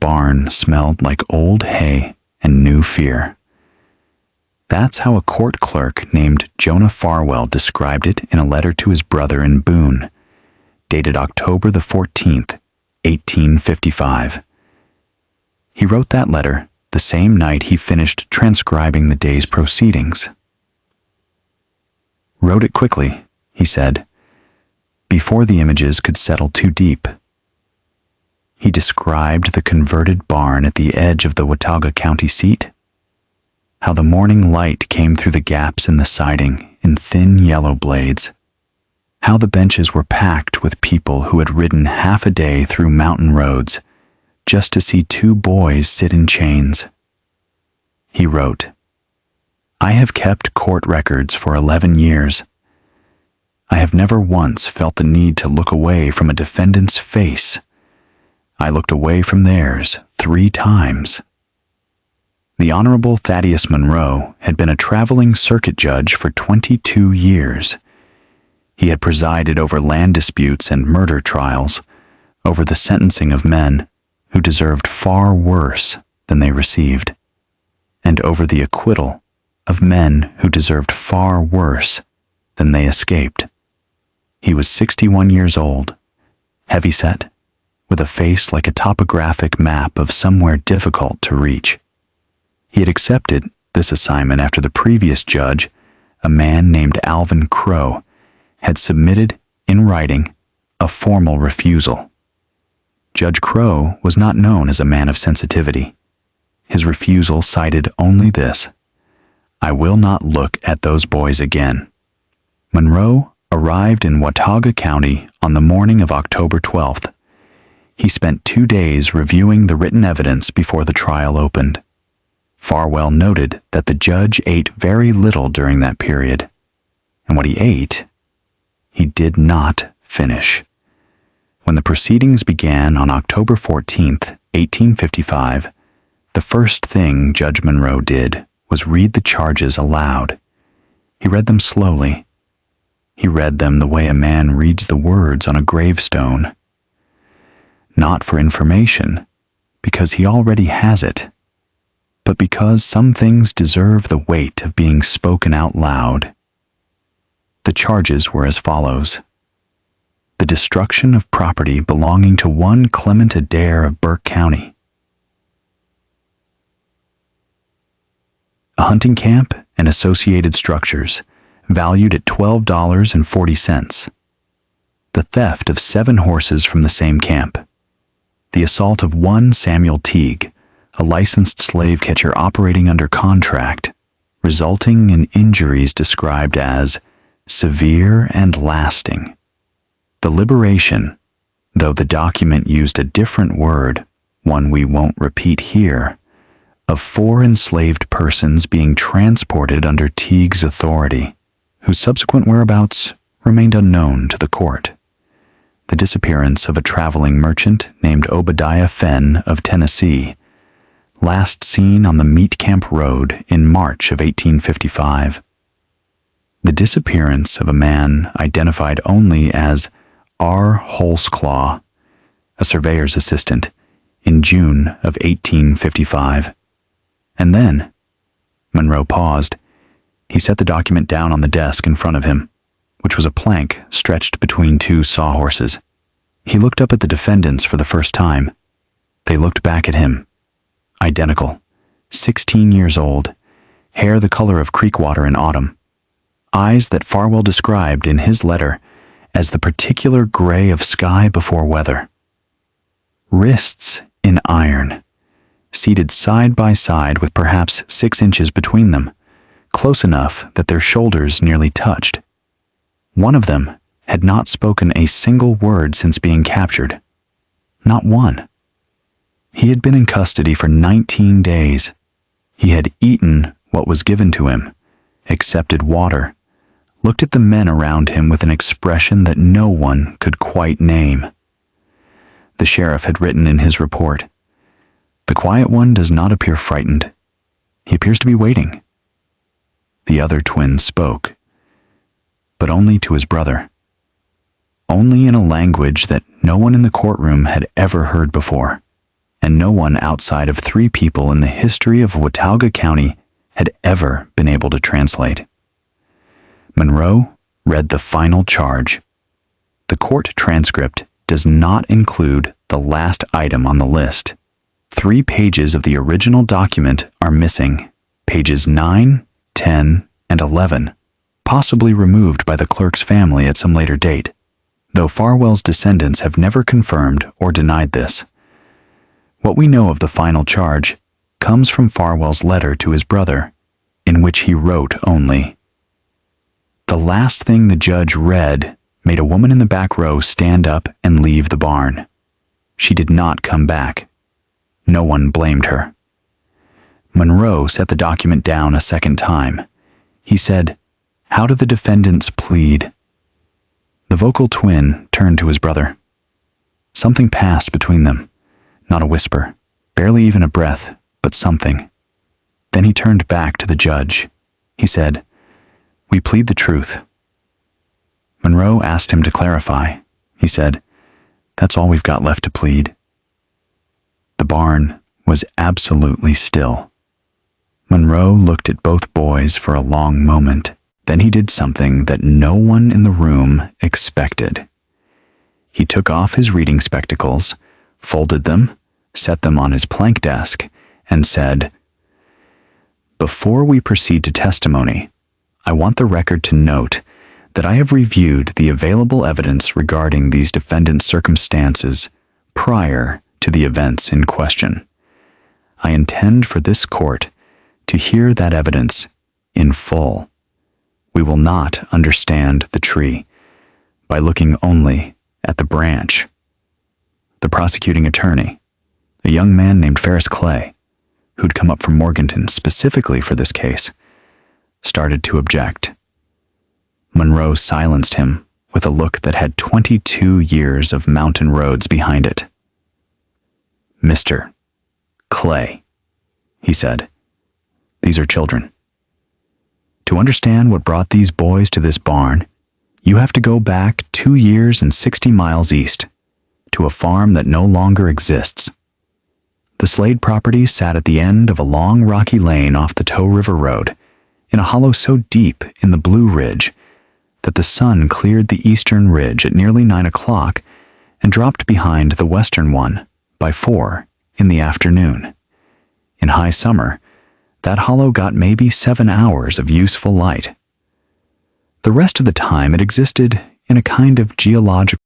barn smelled like old hay and new fear. That's how a court clerk named Jonah Farwell described it in a letter to his brother in Boone, dated October the 14th, 1855. He wrote that letter the same night he finished transcribing the day's proceedings. "Wrote it quickly," he said, "before the images could settle too deep." He described the converted barn at the edge of the Watauga County seat, how the morning light came through the gaps in the siding in thin yellow blades, how the benches were packed with people who had ridden half a day through mountain roads just to see two boys sit in chains. He wrote, "I have kept court records for 11 years. I have never once felt the need to look away from a defendant's face. I looked away from theirs 3 times. The Honorable Thaddeus Monroe had been a traveling circuit judge for 22 years. He had presided over land disputes and murder trials, over the sentencing of men who deserved far worse than they received, and over the acquittal of men who deserved far worse than they escaped. He was 61 years old, heavyset, with a face like a topographic map of somewhere difficult to reach. He had accepted this assignment after the previous judge, a man named Alvin Crow, had submitted, in writing, a formal refusal. Judge Crow was not known as a man of sensitivity. His refusal cited only this: "I will not look at those boys again." Monroe arrived in Watauga County on the morning of October 12th. He spent 2 days reviewing the written evidence before the trial opened. Farwell noted that the judge ate very little during that period, and what he ate, he did not finish. When the proceedings began on October 14th, 1855, the first thing Judge Monroe did was read the charges aloud. He read them slowly. He read them the way a man reads the words on a gravestone. Not for information, because he already has it, but because some things deserve the weight of being spoken out loud. The charges were as follows: the destruction of property belonging to one Clement Adair of Burke County, a hunting camp and associated structures valued at $12.40, the theft of 7 horses from the same camp, the assault of one Samuel Teague, a licensed slave catcher operating under contract, resulting in injuries described as severe and lasting. The liberation, though the document used a different word, one we won't repeat here, of 4 enslaved persons being transported under Teague's authority, whose subsequent whereabouts remained unknown to the court. The disappearance of a traveling merchant named Obadiah Fenn of Tennessee, last seen on the Meat Camp Road in March of 1855. The disappearance of a man identified only as R. Holsclaw, a surveyor's assistant, in June of 1855. And then, Monroe paused. He set the document down on the desk in front of him, which was a plank stretched between 2 sawhorses. He looked up at the defendants for the first time. They looked back at him. Identical, 16 years old, hair the color of creek water in autumn, eyes that Farwell described in his letter as the particular gray of sky before weather, wrists in iron, seated side by side with perhaps 6 inches between them, close enough that their shoulders nearly touched. One of them had not spoken a single word since being captured. Not one. He had been in custody for 19 days. He had eaten what was given to him, accepted water, looked at the men around him with an expression that no one could quite name. The sheriff had written in his report, "The quiet one does not appear frightened. He appears to be waiting." The other twin spoke, but only to his brother. Only in a language that no one in the courtroom had ever heard before, and no one outside of 3 people in the history of Watauga County had ever been able to translate. Monroe read the final charge. The court transcript does not include the last item on the list. 3 pages of the original document are missing, pages 9, 10, and 11, possibly removed by the clerk's family at some later date, though Farwell's descendants have never confirmed or denied this. What we know of the final charge comes from Farwell's letter to his brother, in which he wrote only, "The last thing the judge read made a woman in the back row stand up and leave the barn. She did not come back. No one blamed her." Monroe set the document down a second time. He said, "How do the defendants plead?" The vocal twin turned to his brother. Something passed between them. Not a whisper, barely even a breath, but something. Then he turned back to the judge. He said, "We plead the truth." Monroe asked him to clarify. He said, "That's all we've got left to plead." The barn was absolutely still. Monroe looked at both boys for a long moment. Then he did something that no one in the room expected. He took off his reading spectacles, folded them, set them on his plank desk, and said, "Before we proceed to testimony, I want the record to note that I have reviewed the available evidence regarding these defendants' circumstances prior to the events in question. I intend for this court to hear that evidence in full. We will not understand the tree by looking only at the branch." The prosecuting attorney, a young man named Ferris Clay, who'd come up from Morganton specifically for this case, started to object. Monroe silenced him with a look that had 22 years of mountain roads behind it. "Mr. Clay," he said, "these are children. To understand what brought these boys to this barn, you have to go back 2 years and 60 miles east, to a farm that no longer exists. The Slade property sat at the end of a long rocky lane off the Tow River Road, in a hollow so deep in the Blue Ridge that the sun cleared the eastern ridge at nearly 9 o'clock and dropped behind the western one by 4 in the afternoon. In high summer, that hollow got maybe 7 hours of useful light. The rest of the time it existed in a kind of geological